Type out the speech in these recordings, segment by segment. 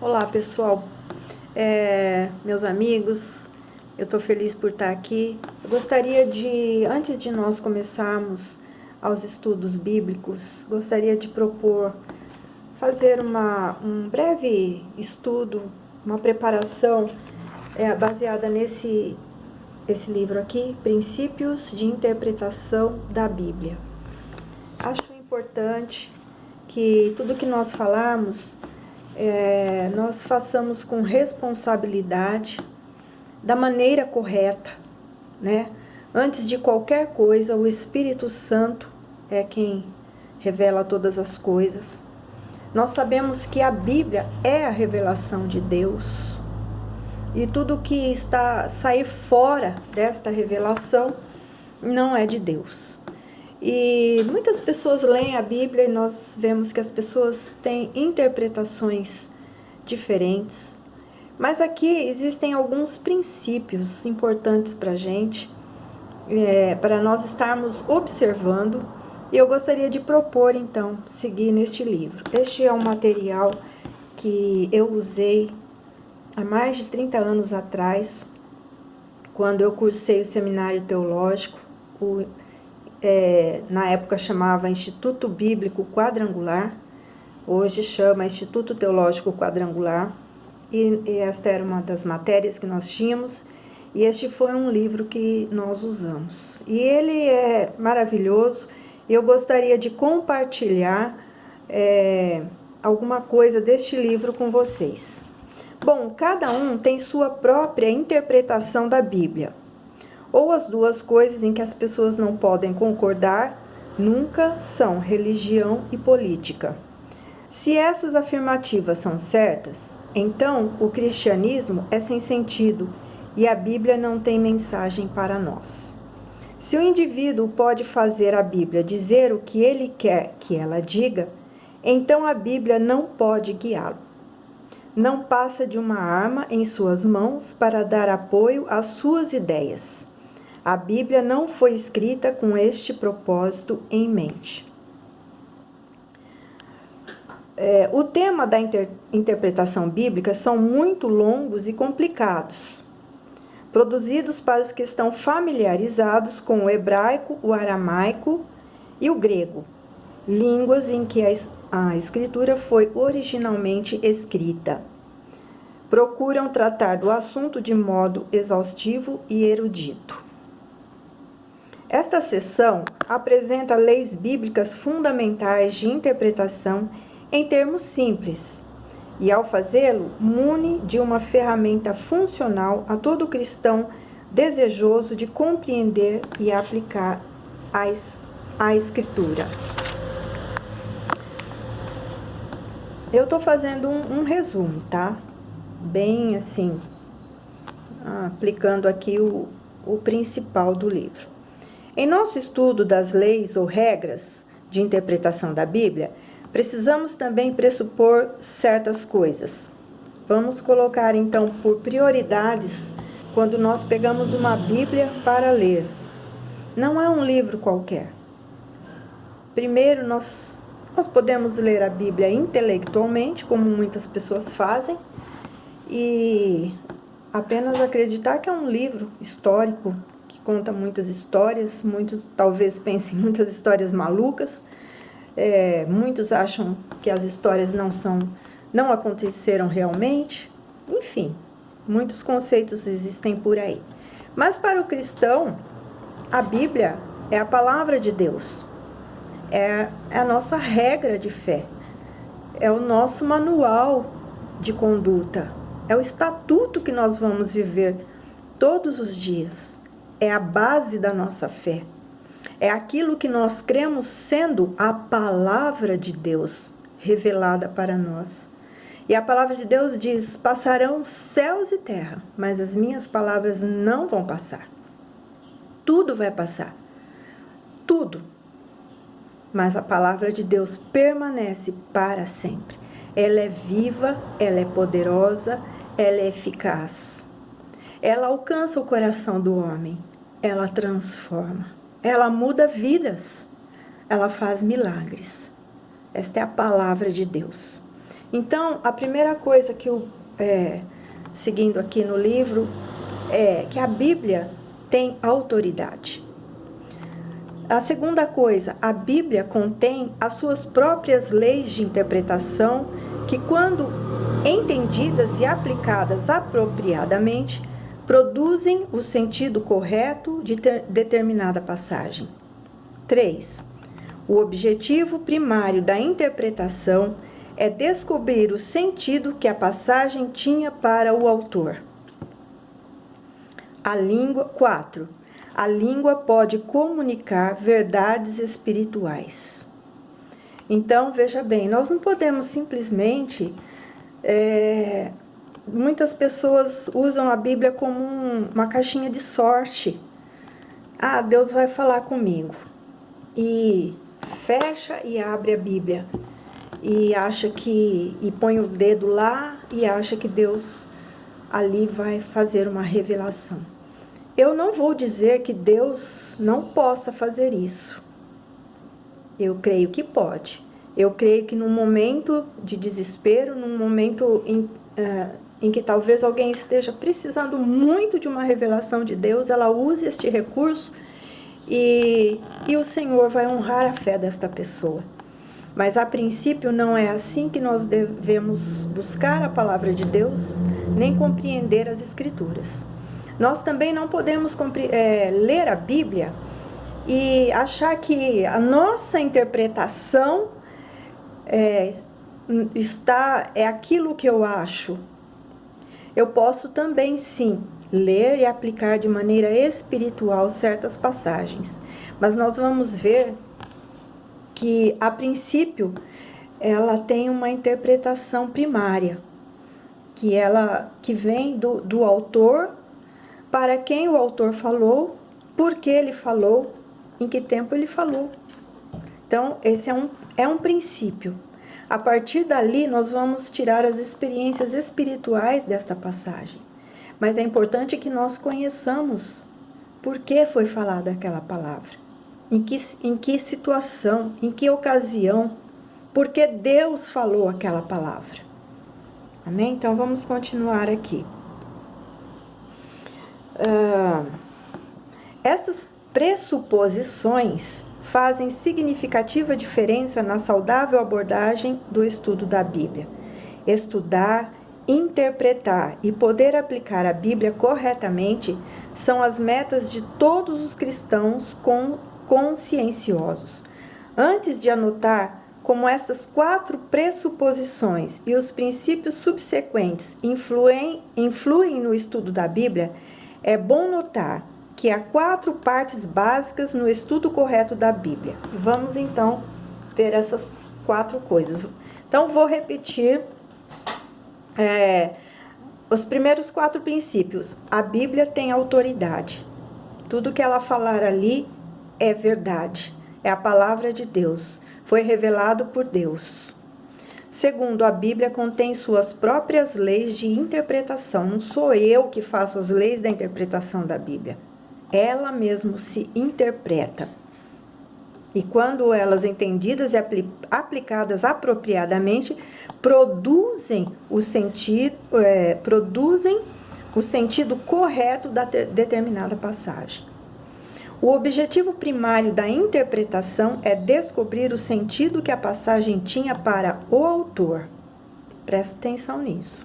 Olá pessoal, meus amigos, eu estou feliz por estar aqui. Eu gostaria de, antes de nós começarmos aos estudos bíblicos, gostaria de propor fazer um breve estudo, uma preparação baseada nesse livro aqui, Princípios de Interpretação da Bíblia. Acho importante que tudo que nós falarmos nós façamos com responsabilidade, da maneira correta, né? Antes de qualquer coisa, o Espírito Santo é quem revela todas as coisas. Nós sabemos que a Bíblia é a revelação de Deus. E tudo que sair fora desta revelação não é de Deus. E muitas pessoas leem a Bíblia e nós vemos que as pessoas têm interpretações diferentes. Mas aqui existem alguns princípios importantes para a gente, para nós estarmos observando. E eu gostaria de propor, então, seguir neste livro. Este é um material que eu usei há mais de 30 anos atrás, quando eu cursei o seminário teológico, na época chamava Instituto Bíblico Quadrangular, hoje chama Instituto Teológico Quadrangular, e esta era uma das matérias que nós tínhamos, e este foi um livro que nós usamos. E ele é maravilhoso, e eu gostaria de compartilhar alguma coisa deste livro com vocês. Bom, cada um tem sua própria interpretação da Bíblia, ou as duas coisas em que as pessoas não podem concordar nunca são religião e política. Se essas afirmativas são certas, então o cristianismo é sem sentido e a Bíblia não tem mensagem para nós. Se o indivíduo pode fazer a Bíblia dizer o que ele quer que ela diga, então a Bíblia não pode guiá-lo. Não passa de uma arma em suas mãos para dar apoio às suas ideias. A Bíblia não foi escrita com este propósito em mente. O tema da interpretação bíblica são muito longos e complicados, produzidos para os que estão familiarizados com o hebraico, o aramaico e o grego, línguas em que a escritura foi originalmente escrita. Procuram tratar do assunto de modo exaustivo e erudito. Esta seção apresenta leis bíblicas fundamentais de interpretação em termos simples, e ao fazê-lo, mune de uma ferramenta funcional a todo cristão desejoso de compreender e aplicar a Escritura. Eu estou fazendo um resumo, tá? Bem assim, aplicando aqui o principal do livro. Em nosso estudo das leis ou regras de interpretação da Bíblia, precisamos também pressupor certas coisas. Vamos colocar então por prioridades quando nós pegamos uma Bíblia para ler. Não é um livro qualquer. Primeiro, nós podemos ler a Bíblia intelectualmente, como muitas pessoas fazem, e apenas acreditar que é um livro histórico, conta muitas histórias, muitos talvez pensem muitas histórias malucas, muitos acham que as histórias não aconteceram realmente, enfim, muitos conceitos existem por aí. Mas para o cristão, a Bíblia é a palavra de Deus, é a nossa regra de fé, é o nosso manual de conduta, é o estatuto que nós vamos viver todos os dias. É a base da nossa fé. É aquilo que nós cremos sendo a palavra de Deus revelada para nós. E a palavra de Deus diz: passarão céus e terra, mas as minhas palavras não vão passar. Tudo vai passar. Tudo. Mas a palavra de Deus permanece para sempre. Ela é viva, ela é poderosa, ela é eficaz. Ela alcança o coração do homem, ela transforma, ela muda vidas, ela faz milagres. Esta é a palavra de Deus. Então, a primeira coisa que seguindo aqui no livro, é que a Bíblia tem autoridade. A segunda coisa, a Bíblia contém as suas próprias leis de interpretação que, quando entendidas e aplicadas apropriadamente, produzem o sentido correto de determinada passagem. 3. O objetivo primário da interpretação é descobrir o sentido que a passagem tinha para o autor. 4. A língua pode comunicar verdades espirituais. Então, veja bem, nós não podemos simplesmente... muitas pessoas usam a Bíblia como uma caixinha de sorte. Ah, Deus vai falar comigo. E fecha e abre a Bíblia. E põe o dedo lá e acha que Deus ali vai fazer uma revelação. Eu não vou dizer que Deus não possa fazer isso. Eu creio que pode. Eu creio que num momento de desespero, num momento em que talvez alguém esteja precisando muito de uma revelação de Deus, ela use este recurso e o Senhor vai honrar a fé desta pessoa. Mas a princípio não é assim que nós devemos buscar a palavra de Deus, nem compreender as Escrituras. Nós também não podemos ler a Bíblia e achar que a nossa interpretação é aquilo que eu acho. Eu posso também, sim, ler e aplicar de maneira espiritual certas passagens. Mas nós vamos ver que, a princípio, ela tem uma interpretação primária, que vem do autor, para quem o autor falou, por que ele falou, em que tempo ele falou. Então, esse é um princípio. A partir dali, nós vamos tirar as experiências espirituais desta passagem. Mas é importante que nós conheçamos por que foi falada aquela palavra. Em que situação, em que ocasião, por que Deus falou aquela palavra. Amém? Então, vamos continuar aqui. Essas pressuposições fazem significativa diferença na saudável abordagem do estudo da Bíblia. Estudar, interpretar e poder aplicar a Bíblia corretamente são as metas de todos os cristãos conscienciosos. Antes de anotar como essas 4 pressuposições e os princípios subsequentes influem no estudo da Bíblia, é bom notar que há 4 partes básicas no estudo correto da Bíblia. Vamos, então, ver essas 4 coisas. Então, vou repetir os primeiros 4 princípios. A Bíblia tem autoridade. Tudo que ela falar ali é verdade. É a palavra de Deus. Foi revelado por Deus. Segundo, a Bíblia contém suas próprias leis de interpretação. Não sou eu que faço as leis da interpretação da Bíblia. Ela mesmo se interpreta. E quando elas entendidas e aplicadas apropriadamente, produzem o sentido correto da determinada passagem. O objetivo primário da interpretação é descobrir o sentido que a passagem tinha para o autor. Presta atenção nisso.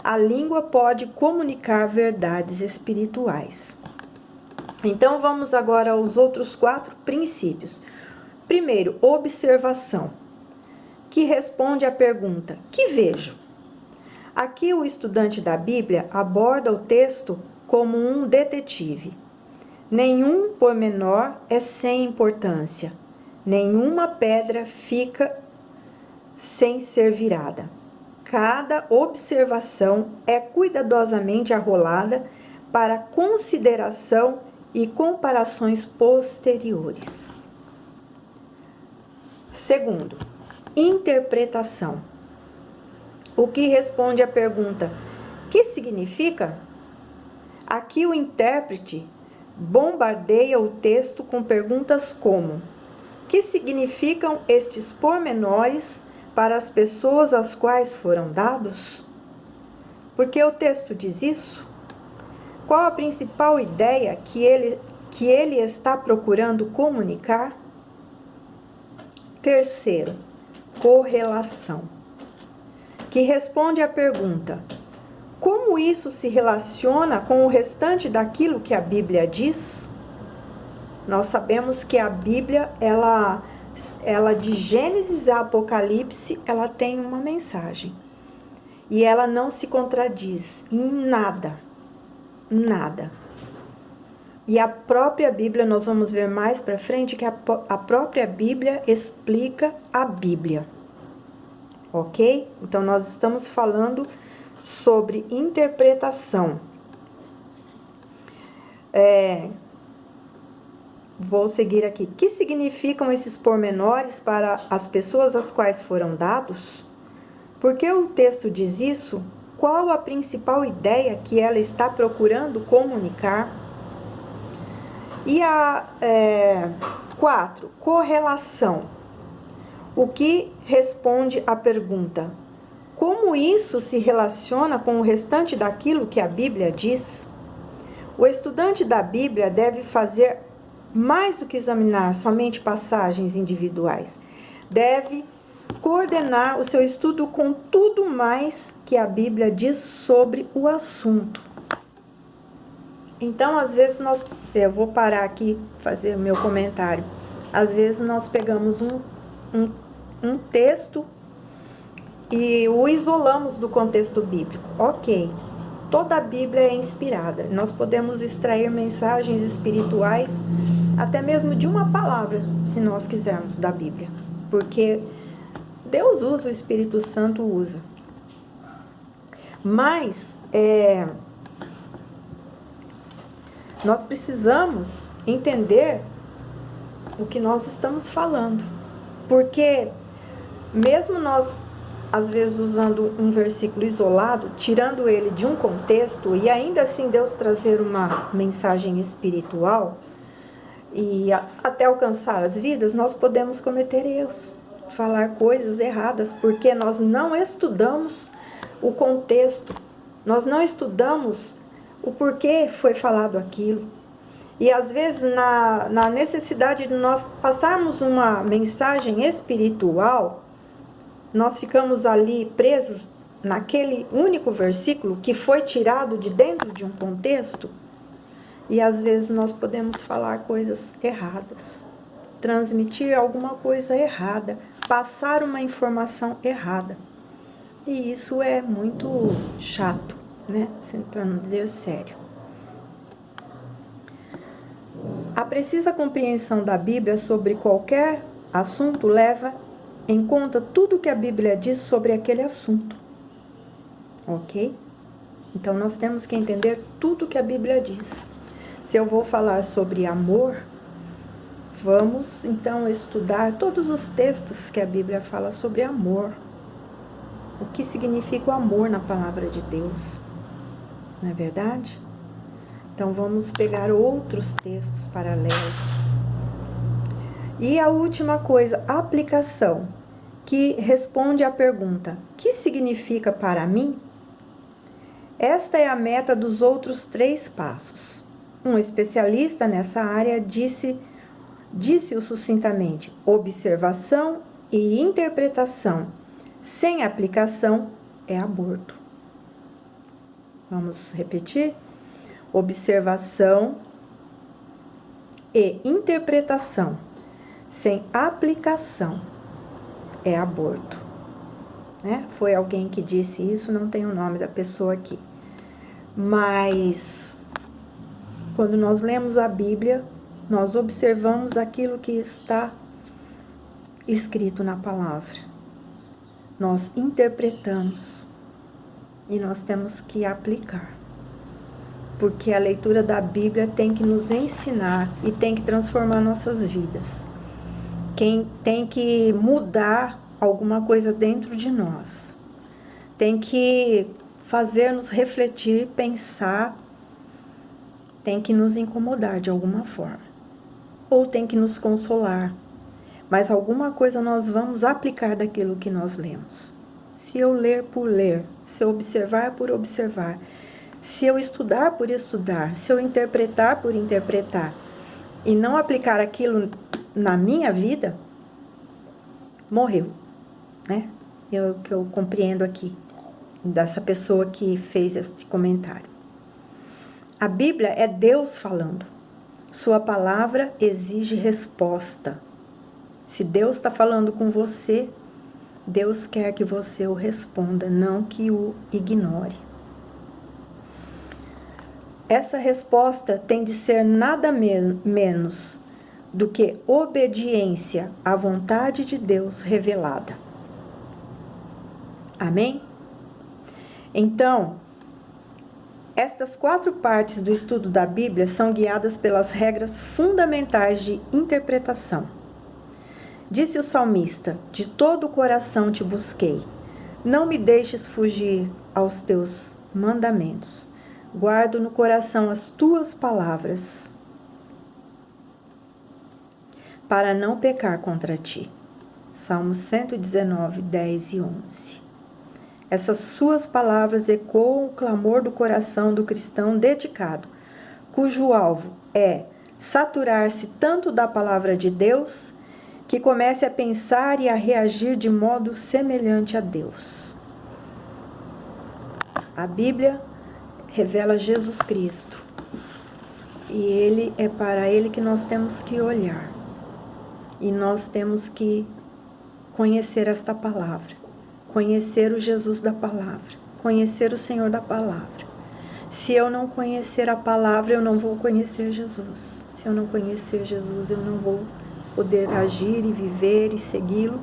A língua pode comunicar verdades espirituais. Então, vamos agora aos outros 4 princípios. Primeiro, observação, que responde à pergunta: que vejo? Aqui o estudante da Bíblia aborda o texto como um detetive. Nenhum pormenor é sem importância. Nenhuma pedra fica sem ser virada. Cada observação é cuidadosamente arrolada para consideração e comparações posteriores. Segundo, interpretação. O que responde à pergunta: que significa? Aqui o intérprete bombardeia o texto com perguntas como: que significam estes pormenores para as pessoas às quais foram dados? Porque o texto diz isso. Qual a principal ideia que ele está procurando comunicar? Terceiro, correlação, que responde à pergunta: como isso se relaciona com o restante daquilo que a Bíblia diz? Nós sabemos que a Bíblia, ela de Gênesis a Apocalipse, ela tem uma mensagem. E ela não se contradiz em nada. Nada. E a própria Bíblia, nós vamos ver mais para frente, que a própria Bíblia explica a Bíblia. Ok? Então, nós estamos falando sobre interpretação. Vou seguir aqui. Que significam esses pormenores para as pessoas às quais foram dados? Porque o texto diz isso? Qual a principal ideia que ela está procurando comunicar? E a 4, correlação. O que responde à pergunta: como isso se relaciona com o restante daquilo que a Bíblia diz? O estudante da Bíblia deve fazer mais do que examinar somente passagens individuais. Deve coordenar o seu estudo com tudo mais que a Bíblia diz sobre o assunto. Então, às vezes, eu vou parar aqui fazer o meu comentário. Às vezes, nós pegamos um texto e o isolamos do contexto bíblico. Ok, toda a Bíblia é inspirada. Nós podemos extrair mensagens espirituais, até mesmo de uma palavra, se nós quisermos, da Bíblia. Porque Deus usa, o Espírito Santo usa. Mas nós precisamos entender o que nós estamos falando. Porque mesmo nós, às vezes, usando um versículo isolado, tirando ele de um contexto, e ainda assim Deus trazer uma mensagem espiritual, e até alcançar as vidas, nós podemos cometer erros, falar coisas erradas, porque nós não estudamos o contexto, nós não estudamos o porquê foi falado aquilo. E às vezes na necessidade de nós passarmos uma mensagem espiritual, nós ficamos ali presos naquele único versículo que foi tirado de dentro de um contexto, e às vezes nós podemos falar coisas erradas, transmitir alguma coisa errada, passar uma informação errada. E isso é muito chato, né? Para não dizer sério. A precisa compreensão da Bíblia sobre qualquer assunto leva em conta tudo que a Bíblia diz sobre aquele assunto. Ok? Então, nós temos que entender tudo que a Bíblia diz. Se eu vou falar sobre amor, vamos então estudar todos os textos que a Bíblia fala sobre amor. O que significa o amor na palavra de Deus? Não é verdade? Então, vamos pegar outros textos paralelos. E a última coisa, aplicação, que responde à pergunta: que significa para mim? Esta é a meta dos outros 3 passos. Um especialista nessa área disse-o sucintamente: observação e interpretação sem aplicação é aborto. Vamos repetir? Observação e interpretação sem aplicação é aborto. Foi alguém que disse isso, não tem o nome da pessoa aqui. Mas quando nós lemos a Bíblia, nós observamos aquilo que está escrito na palavra. Nós interpretamos e nós temos que aplicar. Porque a leitura da Bíblia tem que nos ensinar e tem que transformar nossas vidas. Tem que mudar alguma coisa dentro de nós. Tem que fazer-nos refletir, pensar. Tem que nos incomodar de alguma forma. Ou tem que nos consolar. mas alguma coisa nós vamos aplicar daquilo que nós lemos. Se eu ler por ler, se eu observar por observar, se eu estudar por estudar, se eu interpretar por interpretar, e não aplicar aquilo na minha vida, morreu, né? Que eu compreendo aqui, dessa pessoa que fez este comentário. A Bíblia é Deus falando. Sua palavra exige resposta. Se Deus está falando com você, Deus quer que você o responda, não que o ignore. Essa resposta tem de ser nada menos do que obediência à vontade de Deus revelada. Amém? Então, estas 4 partes do estudo da Bíblia são guiadas pelas regras fundamentais de interpretação. Disse o salmista: de todo o coração te busquei. Não me deixes fugir aos teus mandamentos. Guardo no coração as tuas palavras, para não pecar contra ti. Salmo 119, 10 e 11. Essas suas palavras ecoam o clamor do coração do cristão dedicado, cujo alvo é saturar-se tanto da palavra de Deus, que comece a pensar e a reagir de modo semelhante a Deus. A Bíblia revela Jesus Cristo, e é para Ele que nós temos que olhar, e nós temos que conhecer esta palavra, conhecer o Jesus da palavra, conhecer o Senhor da palavra. Se eu não conhecer a palavra, eu não vou conhecer Jesus. Se eu não conhecer Jesus, eu não vou poder agir e viver e segui-lo